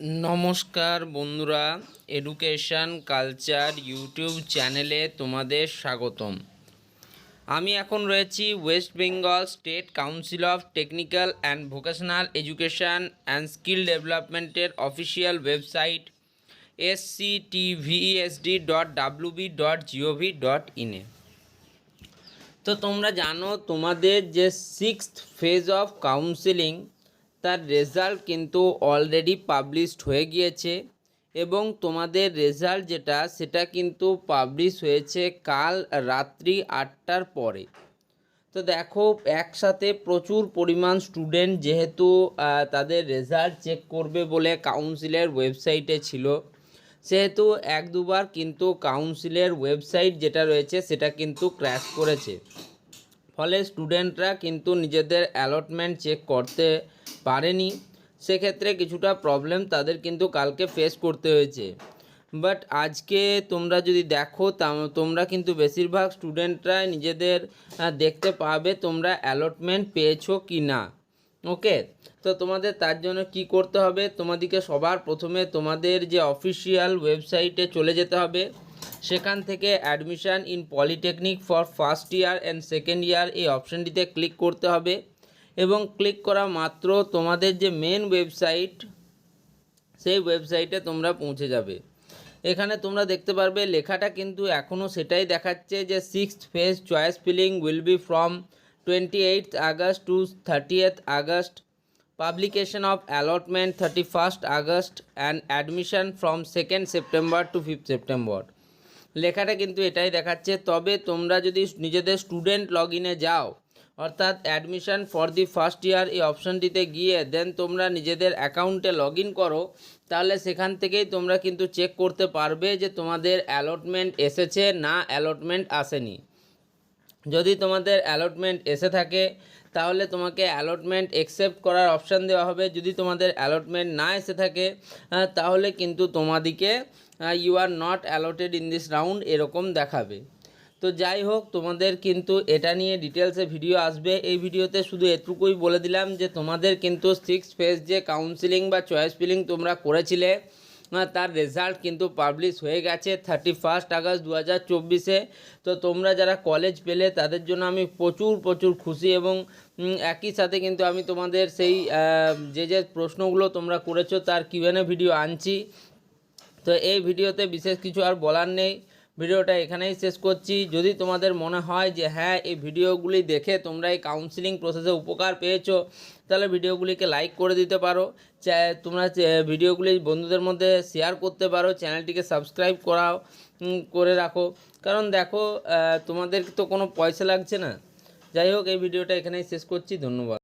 নমস্কার বন্ধুরা, education culture YouTube চ্যানেলে তোমাদের স্বাগতম। আমি এখন রয়েছি West Bengal state council of technical and vocational education and skill ডেভেলপমেন্টের অফিসিয়াল ওয়েবসাইট sctvesd.wb.gov.in এ। তো তোমরা জানো তোমাদের যে 6th ফেজ অফ কাউন্সেলিং তার রেজাল্ট কিন্তু অলরেডি পাবলিশড হয়ে গিয়েছে এবং তোমাদের রেজাল্ট সেটা কিন্তু পাবলিশ হয়েছে কাল রাত্রি 8টার পরে। তো দেখো, একসাথে প্রচুর পরিমাণ স্টুডেন্ট যেহেতু তাদের রেজাল্ট চেক করবে বলে কাউন্সিলের ওয়েবসাইটে ছিল, সেহেতু এক দুবার কিন্তু কাউন্সিলের ওয়েবসাইট যেটা রয়েছে সেটা কিন্তু ক্র্যাশ করেছে। ফলে স্টুডেন্টরা কিন্তু নিজেদের অ্যালটমেন্ট চেক করতে পারেনি। সেক্ষেত্রে কিছুটা প্রবলেম তাদের কিন্তু কালকে ফেস করতে হয়েছে। বাট আজকে তোমরা যদি দেখো তোমরা কিন্তু বেশিরভাগ স্টুডেন্টরাই নিজেদের দেখতে পাবে তোমরা অ্যালটমেন্ট পেয়েছো কি না। ওকে, তো তোমাদের তার জন্য কি করতে হবে, তোমাদেরকে সবার প্রথমে তোমাদের যে অফিসিয়াল ওয়েবসাইটে চলে যেতে হবে। সেখান থেকে admission in polytechnic for first year and second year এই অপশানটিতে ক্লিক করতে হবে এবং ক্লিক করা মাত্র তোমাদের যে মেন ওয়েবসাইট সেই ওয়েবসাইটে তোমরা পৌঁছে যাবে। এখানে তোমরা দেখতে পারবে লেখাটা কিন্তু এখনও সেটাই দেখাচ্ছে যে 6th phase choice filling will be from 28th August to 30th August, publication of allotment 31st August and admission from 2nd September to 5th September। লেখাটা কিন্তু এটাই দেখাচ্ছে। তবে তোমরা যদি নিজেদের স্টুডেন্ট লগ ইনে যাও, অর্থাৎ admission for the first year এই অপশানটিতে গিয়ে দেন তোমরা নিজেদের অ্যাকাউন্টে লগ ইন করো, তাহলে সেখান থেকেই তোমরা কিন্তু চেক করতে পারবে যে তোমাদের অ্যালটমেন্ট এসেছে না অ্যালটমেন্ট আসেনি। যদি তোমাদের অ্যালটমেন্ট এসে থাকে তাহলে তোমাকে অ্যালটমেন্ট অ্যাকসেপ্ট করার অপশান দেওয়া হবে। যদি তোমাদের অ্যালটমেন্ট না এসে থাকে তাহলে কিন্তু তোমাদেরকে you are not allotted in this round এরকম দেখাবে। তো যাই হোক, তোমাদের কিন্তু এটা নিয়ে ডিটেলসে ভিডিও আসবে। এই ভিডিওতে শুধু এটুকুই বলে দিলাম যে তোমাদের কিন্তু 6th ফেজ যে কাউন্সিলিং বা চয়েস ফিলিং তোমরা করেছিলে তার রেজাল্ট কিন্তু পাবলিশ হয়ে গেছে 31st August 2024-এ। তো তোমরা যারা কলেজ পেলে তাদের জন্য আমি প্রচুর খুশি এবং একই সাথে কিন্তু আমি তোমাদের সেই যে প্রশ্নগুলো তোমরা করেছো তার কিউএনএ ভিডিও আনছি। তো এই ভিডিওতে বিশেষ কিছু আর বলার নেই, ভিডিওটা এখানেই শেষ করছি। যদি তোমাদের মনে হয় যে হ্যাঁ এই ভিডিওগুলি দেখে তোমরা এই কাউন্সিলিং প্রসেসে উপকার পেয়েছো, তাহলে ভিডিওগুলিকে লাইক করে দিতে পারো। তোমরা ভিডিওগুলি বন্ধুদের মধ্যে শেয়ার করতে পারো, চ্যানেলটিকে সাবস্ক্রাইব করে রাখো। কারণ দেখো, তোমাদের তো কোনো পয়সা লাগছে না। যাই হোক, এই ভিডিওটা এখানেই শেষ করছি। ধন্যবাদ।